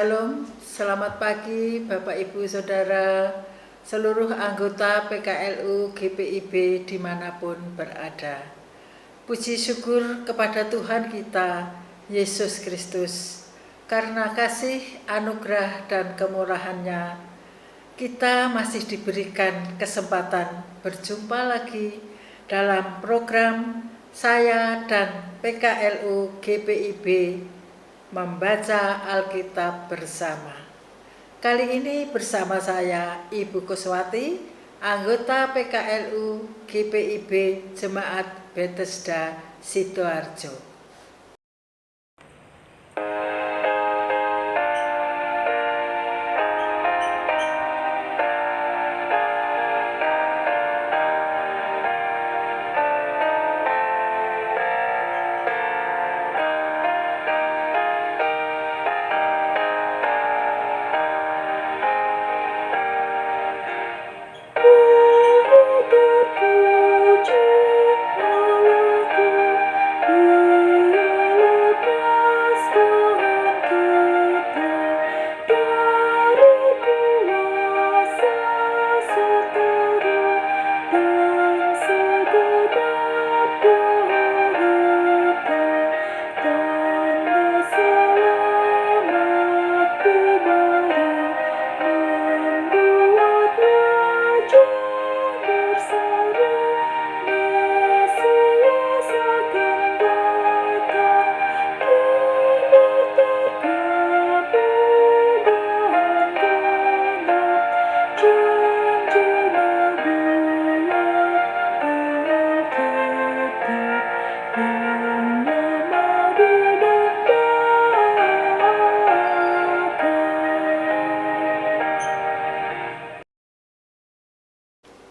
Shalom, selamat pagi Bapak Ibu Saudara, seluruh anggota PKLU GPIB dimanapun berada. Puji syukur kepada Tuhan kita, Yesus Kristus, karena kasih, anugerah, dan kemurahan-Nya, kita masih diberikan kesempatan berjumpa lagi dalam program saya dan PKLU GPIB membaca Alkitab bersama. Kali ini bersama saya Ibu Kuswati, anggota PKLU GPIB Jemaat Bethesda Sidoarjo.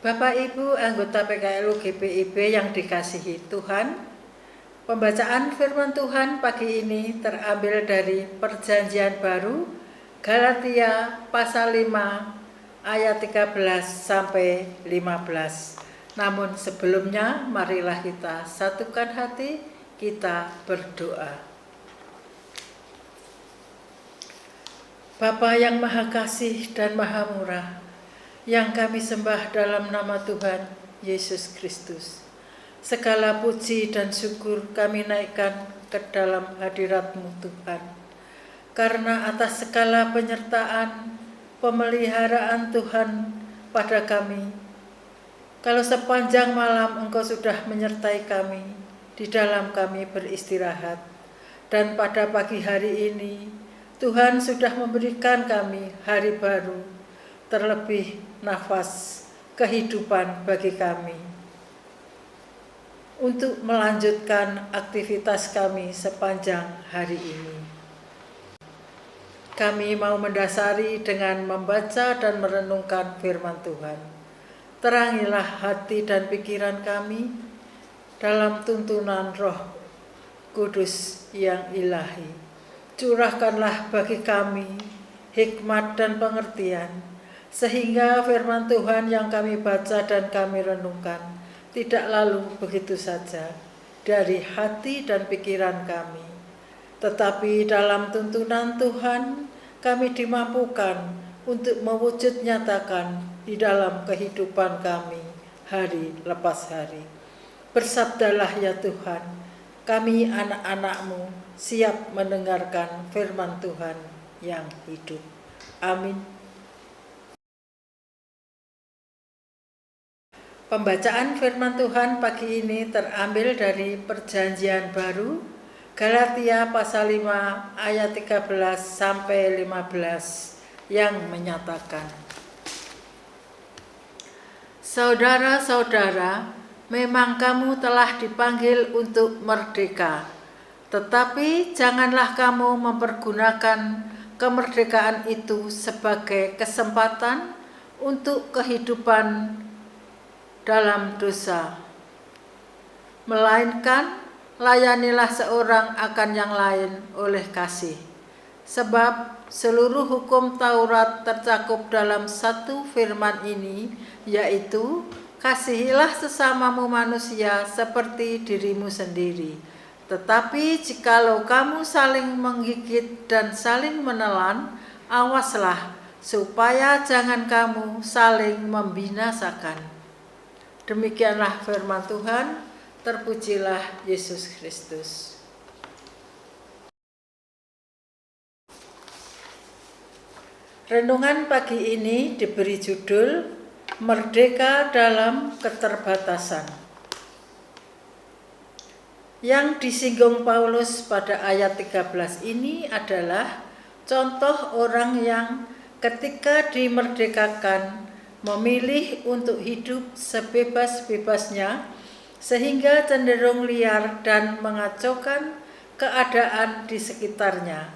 Bapak Ibu anggota PKLU GPIB yang dikasihi Tuhan, pembacaan firman Tuhan pagi ini terambil dari Perjanjian Baru Galatia pasal 5 ayat 13 sampai 15. Namun sebelumnya marilah kita satukan hati, kita berdoa. Bapa yang Maha Kasih dan Maha Murah, yang kami sembah dalam nama Tuhan Yesus Kristus, segala puji dan syukur kami naikkan ke dalam hadirat-Mu Tuhan, karena atas segala penyertaan, pemeliharaan Tuhan pada kami. Kalau sepanjang malam Engkau sudah menyertai kami, di dalam kami beristirahat, dan pada pagi hari ini Tuhan sudah memberikan kami hari baru, terlebih nafas kehidupan bagi kami untuk melanjutkan aktivitas kami sepanjang hari ini. Kami mau mendasari dengan membaca dan merenungkan firman Tuhan. Terangilah hati dan pikiran kami dalam tuntunan Roh Kudus yang ilahi. Curahkanlah bagi kami hikmat dan pengertian, sehingga firman Tuhan yang kami baca dan kami renungkan tidak lalu begitu saja dari hati dan pikiran kami, tetapi dalam tuntunan Tuhan kami dimampukan untuk mewujud nyatakan di dalam kehidupan kami hari lepas hari. Bersabdalah ya Tuhan, kami anak-anak-Mu siap mendengarkan firman Tuhan yang hidup. Amin. Pembacaan firman Tuhan pagi ini terambil dari Perjanjian Baru Galatia pasal 5 ayat 13 sampai 15 yang menyatakan, Saudara-saudara, memang kamu telah dipanggil untuk merdeka, tetapi janganlah kamu mempergunakan kemerdekaan itu sebagai kesempatan untuk kehidupan dalam dosa, melainkan layanilah seorang akan yang lain oleh kasih. Sebab seluruh hukum Taurat tercakup dalam satu firman ini, yaitu kasihilah sesamamu manusia seperti dirimu sendiri. Tetapi jikalau kamu saling menggigit dan saling menelan, Awaslah supaya jangan kamu saling membinasakan. Demikianlah firman Tuhan, terpujilah Yesus Kristus. Renungan pagi ini diberi judul Merdeka dalam Keterbatasan. Yang disinggung Paulus pada ayat 13 ini adalah contoh orang yang ketika dimerdekakan memilih untuk hidup sebebas-bebasnya sehingga cenderung liar dan mengacaukan keadaan di sekitarnya.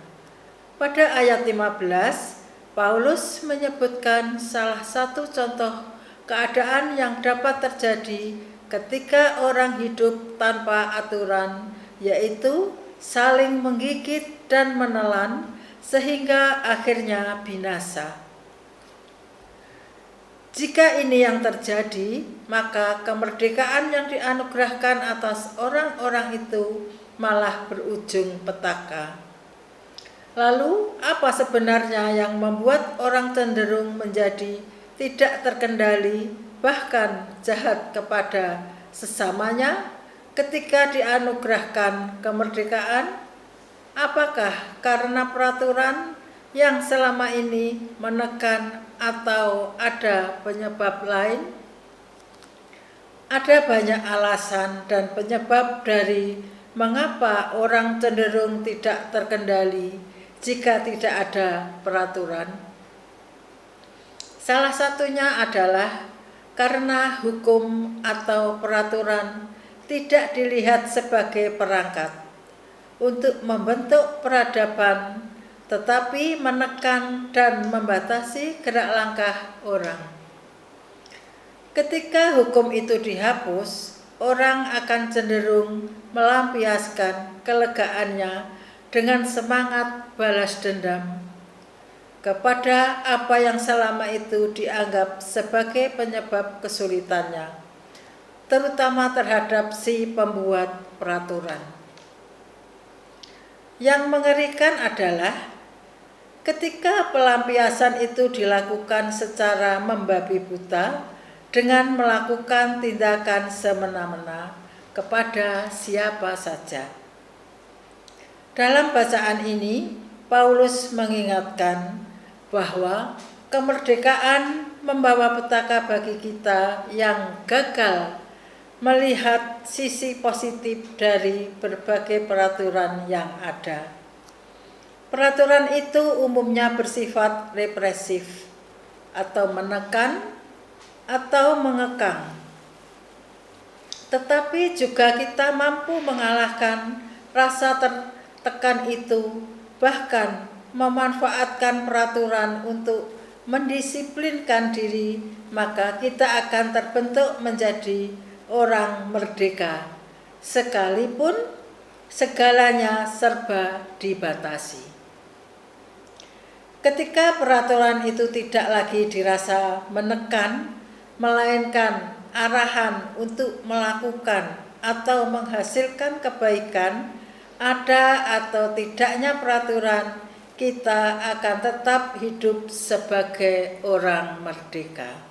Pada ayat 15, Paulus menyebutkan salah satu contoh keadaan yang dapat terjadi ketika orang hidup tanpa aturan, yaitu saling menggigit dan menelan sehingga akhirnya binasa. Jika ini yang terjadi, maka kemerdekaan yang dianugerahkan atas orang-orang itu malah berujung petaka. Lalu, apa sebenarnya yang membuat orang cenderung menjadi tidak terkendali, bahkan jahat kepada sesamanya ketika dianugerahkan kemerdekaan? Apakah karena peraturan yang selama ini menekan atau ada penyebab lain? Ada banyak alasan dan penyebab dari mengapa orang cenderung tidak terkendali jika tidak ada peraturan. Salah satunya adalah karena hukum atau peraturan tidak dilihat sebagai perangkat untuk membentuk peradaban, tetapi menekan dan membatasi gerak langkah orang. Ketika hukum itu dihapus, orang akan cenderung melampiaskan kelegaannya dengan semangat balas dendam kepada apa yang selama itu dianggap sebagai penyebab kesulitannya, terutama terhadap si pembuat peraturan. Yang mengerikan adalah ketika pelampiasan itu dilakukan secara membabi buta dengan melakukan tindakan semena-mena kepada siapa saja. Dalam bacaan ini, Paulus mengingatkan bahwa kemerdekaan membawa petaka bagi kita yang gagal melihat sisi positif dari berbagai peraturan yang ada. Peraturan itu umumnya bersifat represif atau menekan atau mengekang. Tetapi juga kita mampu mengalahkan rasa tertekan itu, bahkan memanfaatkan peraturan untuk mendisiplinkan diri, maka kita akan terbentuk menjadi orang merdeka, sekalipun segalanya serba dibatasi. Ketika peraturan itu tidak lagi dirasa menekan, melainkan arahan untuk melakukan atau menghasilkan kebaikan, ada atau tidaknya peraturan, kita akan tetap hidup sebagai orang merdeka.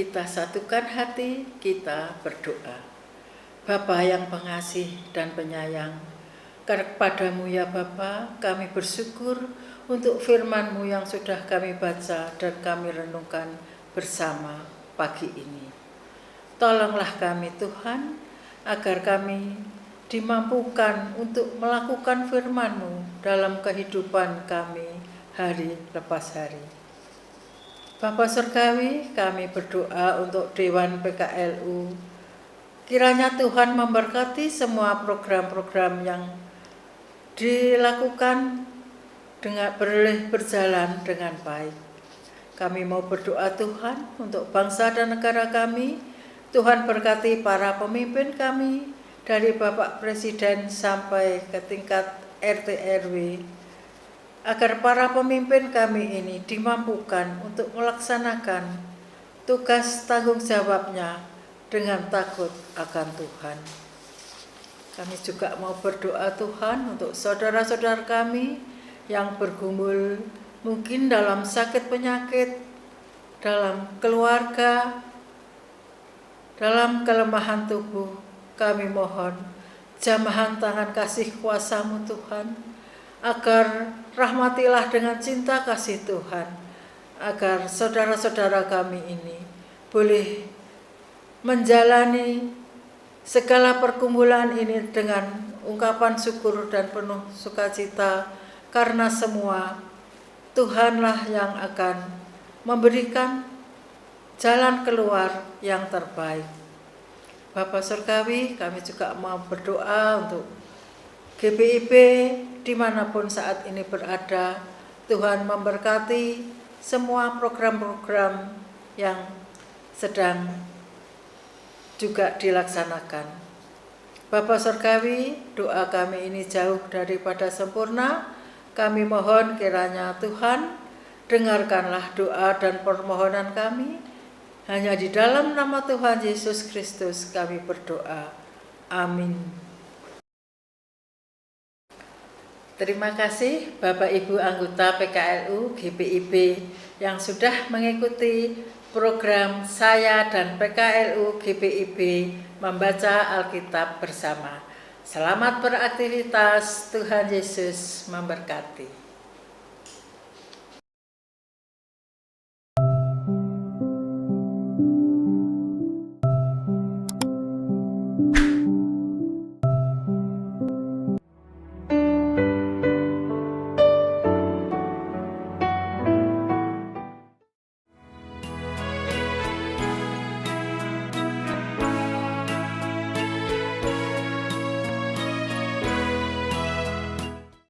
kita satukan hati, kita berdoa. Bapa yang pengasih dan penyayang, kepadamu ya Bapa, kami bersyukur untuk firman-Mu yang sudah kami baca dan kami renungkan bersama pagi ini. Tolonglah kami Tuhan, agar kami dimampukan untuk melakukan firman-Mu dalam kehidupan kami hari lepas hari. Bapa Surgawi, kami berdoa untuk Dewan PKLU. Kiranya Tuhan memberkati semua program-program yang dilakukan dengan berjalan dengan baik. Kami mau berdoa Tuhan untuk bangsa dan negara kami. Tuhan berkati para pemimpin kami dari Bapak Presiden sampai ke tingkat RT RW, agar para pemimpin kami ini dimampukan untuk melaksanakan tugas tanggung jawabnya dengan takut akan Tuhan. Kami juga mau berdoa Tuhan untuk saudara-saudara kami yang bergumul mungkin dalam sakit penyakit, dalam keluarga, dalam kelemahan tubuh. Kami mohon jamahan tangan kasih kuasa-Mu Tuhan, agar rahmatilah dengan cinta kasih Tuhan, agar saudara-saudara kami ini boleh menjalani segala pergumulan ini dengan ungkapan syukur dan penuh sukacita, karena semua Tuhanlah yang akan memberikan jalan keluar yang terbaik. Bapa Surgawi, kami juga mau berdoa untuk GPIB dimanapun saat ini berada. Tuhan memberkati semua program-program yang sedang juga dilaksanakan. Bapa Surgawi, doa kami ini jauh daripada sempurna. Kami mohon kiranya Tuhan dengarkanlah doa dan permohonan kami. Hanya di dalam nama Tuhan Yesus Kristus kami berdoa. Amin. Terima kasih Bapak Ibu anggota PKLU GPIB yang sudah mengikuti program saya dan PKLU GPIB membaca Alkitab bersama. Selamat beraktivitas, Tuhan Yesus memberkati.